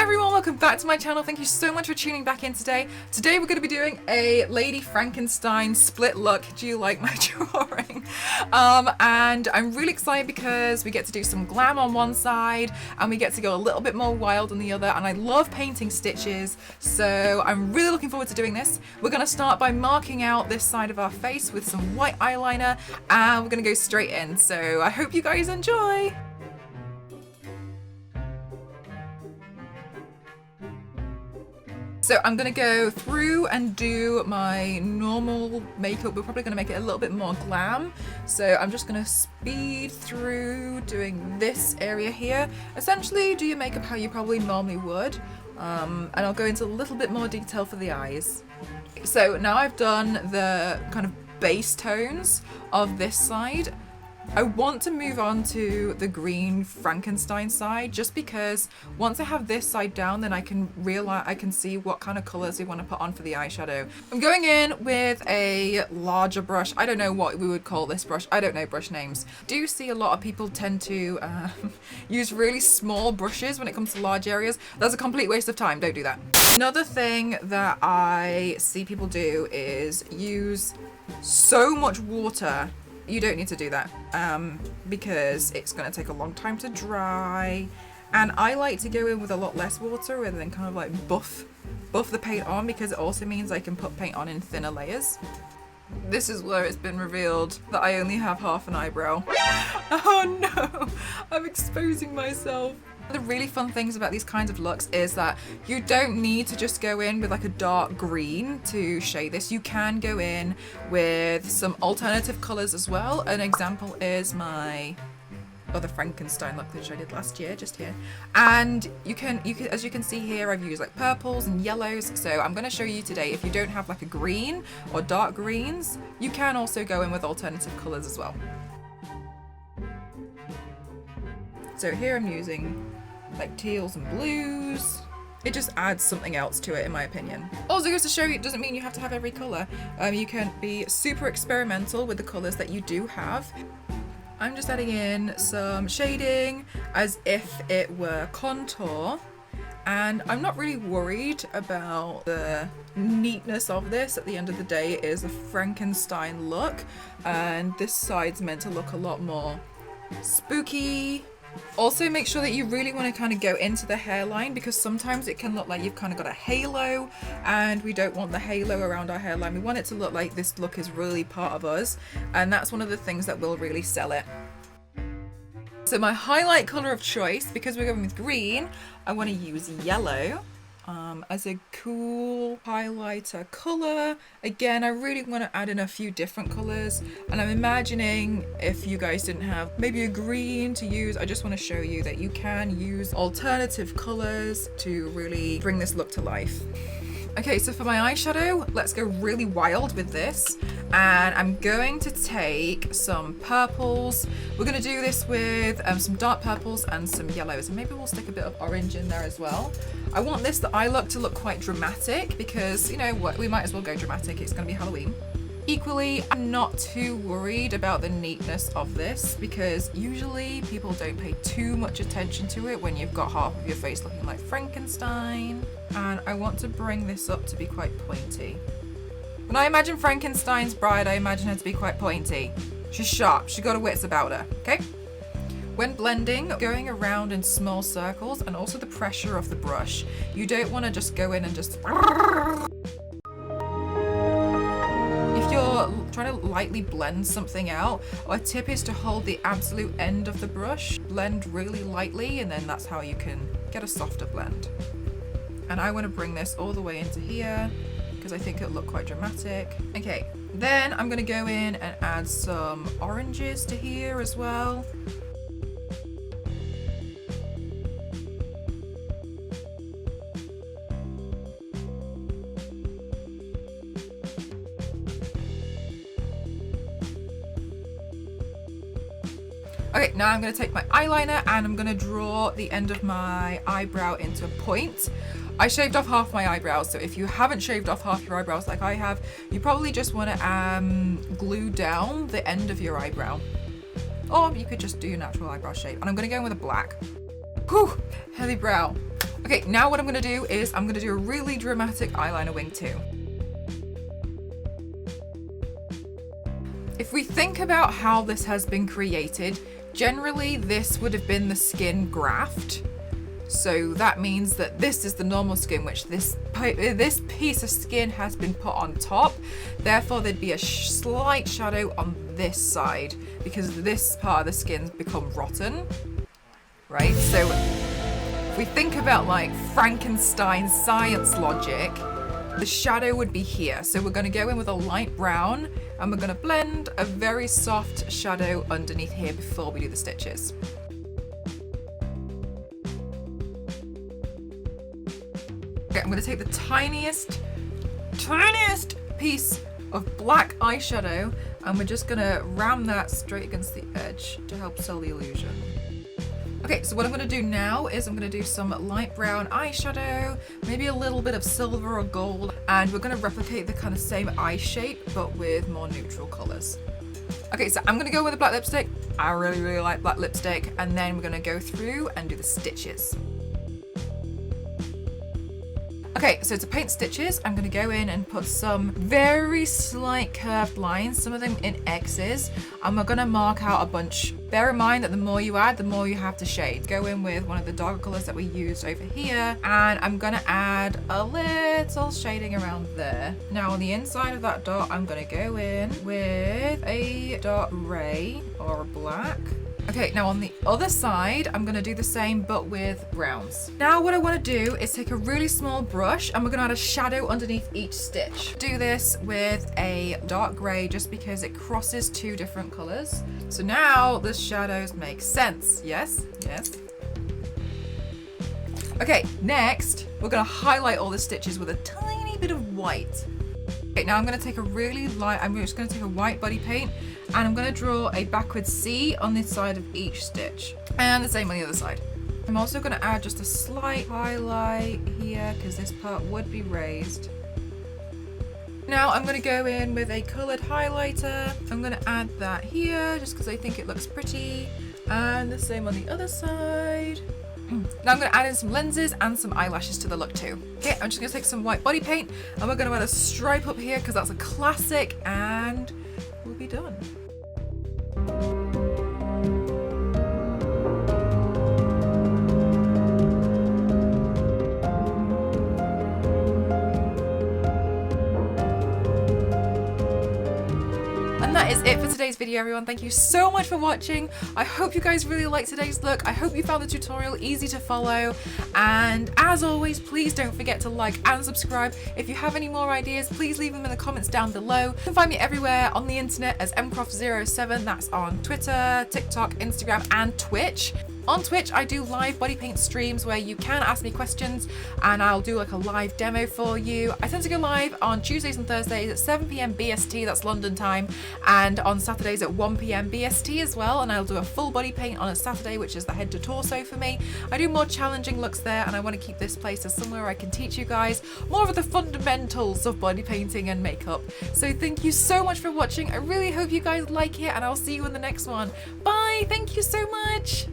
everyone, welcome back to my channel. Thank you so much for tuning back in today. Today we're going to be doing a Lady Frankenstein split look. Do you like my drawing? And I'm really excited because we get to do some glam on one side and we get to go a little bit more wild on the other, and I love painting stitches, so I'm really looking forward to doing this. We're going to start by marking out this side of our face with some white eyeliner and we're going to go straight in, so I hope you guys enjoy. So I'm going to go through and do my normal makeup. We're probably going to make it a little bit more glam. So I'm just going to speed through doing this area here. Essentially, do your makeup how you probably normally would. And I'll go into a little bit more detail for the eyes. So now I've done the kind of base tones of this side. I want to move on to the green Frankenstein side, just because once I have this side down, then I can see what kind of colors we want to put on for the eyeshadow. I'm going in with a larger brush. I don't know what we would call this brush. I don't know brush names. I do see a lot of people tend to use really small brushes when it comes to large areas. That's a complete waste of time. Don't do that. Another thing that I see people do is use so much water. You don't need to do that because it's going to take a long time to dry, and I like to go in with a lot less water rather than kind of like buff the paint on, because it also means I can put paint on in thinner layers. This is where it's been revealed that I only have half an eyebrow. Oh no, I'm exposing myself. The really fun things about these kinds of looks is that you don't need to just go in with like a dark green to shade this. You can go in with some alternative colors as well. An example is my other Frankenstein look which I did last year, just here. And you can, as you can see here, I've used like purples and yellows. So I'm going to show you today, if you don't have like a green or dark greens, you can also go in with alternative colors as well. So here I'm using like teals and blues. It just adds something else to it, in my opinion. Also goes to show you, it doesn't mean you have to have every color. You can be super experimental with the colors that you do have. I'm just adding in some shading as if it were contour, and I'm not really worried about the neatness of this. At the end of the day, it is a Frankenstein look, and this side's meant to look a lot more spooky. Also, make sure that you really want to kind of go into the hairline, because sometimes it can look like you've kind of got a halo, and we don't want the halo around our hairline. We want it to look like this look is really part of us, and that's one of the things that will really sell it. So my highlight color of choice, because we're going with green, I want to use yellow as a cool highlighter color. Again, I really want to add in a few different colors, and I'm imagining if you guys didn't have maybe a green to use, I just want to show you that you can use alternative colors to really bring this look to life. Okay, so for my eyeshadow, let's go really wild with this. And I'm going to take some purples. We're going to do this with some dark purples and some yellows. And maybe we'll stick a bit of orange in there as well. I want this eye look to look quite dramatic because, you know what, we might as well go dramatic. It's going to be Halloween. Equally, I'm not too worried about the neatness of this, because usually people don't pay too much attention to it when you've got half of your face looking like Frankenstein. And I want to bring this up to be quite pointy. When I imagine Frankenstein's bride, I imagine her to be quite pointy. She's sharp, she's got her wits about her, okay? When blending, going around in small circles, and also the pressure of the brush. You don't want to just go in and just... If you're trying to lightly blend something out, a tip is to hold the absolute end of the brush, blend really lightly, and then that's how you can get a softer blend. And I want to bring this all the way into here because I think it'll look quite dramatic. Okay, then I'm going to go in and add some oranges to here as well. Okay, now I'm going to take my eyeliner and I'm going to draw the end of my eyebrow into a point. I shaved off half my eyebrows, so if you haven't shaved off half your eyebrows like I have, you probably just want to glue down the end of your eyebrow. Or you could just do your natural eyebrow shape. And I'm going to go in with a black. Whew, heavy brow. Okay, now what I'm gonna do is I'm gonna do a really dramatic eyeliner wing too. If we think about how this has been created, generally this would have been the skin graft. So that means that this is the normal skin, which this piece of skin has been put on top. Therefore, there'd be a slight shadow on this side because this part of the skin's become rotten, right? So if we think about like Frankenstein science logic, the shadow would be here. So we're gonna go in with a light brown and we're gonna blend a very soft shadow underneath here before we do the stitches. Okay, I'm gonna take the tiniest piece of black eyeshadow and we're just gonna ram that straight against the edge to help sell the illusion. Okay, so what I'm gonna do now is I'm gonna do some light brown eyeshadow, maybe a little bit of silver or gold, and we're gonna replicate the kind of same eye shape, but with more neutral colors. Okay, so I'm gonna go with a black lipstick. I really like black lipstick, and then we're gonna go through and do the stitches. Okay, so to paint stitches, I'm gonna go in and put some very slight curved lines, some of them in X's, and we're gonna mark out a bunch. Bear in mind that the more you add, the more you have to shade. Go in with one of the darker colors that we used over here, and I'm gonna add a little shading around there. Now on the inside of that dot, I'm gonna go in with a dark gray or a black. Okay, now on the other side, I'm gonna do the same, but with browns. Now what I wanna do is take a really small brush and we're gonna add a shadow underneath each stitch. Do this with a dark gray just because it crosses two different colors. So now the shadows make sense, yes? Yes. Okay, next, we're gonna highlight all the stitches with a tiny bit of white. Okay, now I'm gonna take a really light, I'm just gonna take a white body paint and I'm gonna draw a backwards C on this side of each stitch. And the same on the other side. I'm also gonna add just a slight highlight here because this part would be raised. Now I'm gonna go in with a colored highlighter. I'm gonna add that here just because I think it looks pretty. And the same on the other side. Now I'm going to add in some lenses and some eyelashes to the look too. Okay, I'm just going to take some white body paint and we're going to add a stripe up here because that's a classic and we'll be done. That is it for today's video, everyone. Thank you so much for watching. I hope you guys really liked today's look. I hope you found the tutorial easy to follow. And as always, please don't forget to like and subscribe. If you have any more ideas, please leave them in the comments down below. You can find me everywhere on the internet as mcroft07. That's on Twitter, TikTok, Instagram, and Twitch. On Twitch, I do live body paint streams where you can ask me questions and I'll do like a live demo for you. I tend to go live on Tuesdays and Thursdays at 7 PM BST, that's London time, and on Saturdays at 1 PM BST as well, and I'll do a full body paint on a Saturday, which is the head to torso for me. I do more challenging looks there and I want to keep this place as somewhere I can teach you guys more of the fundamentals of body painting and makeup. So thank you so much for watching. I really hope you guys like it and I'll see you in the next one. Bye! Thank you so much!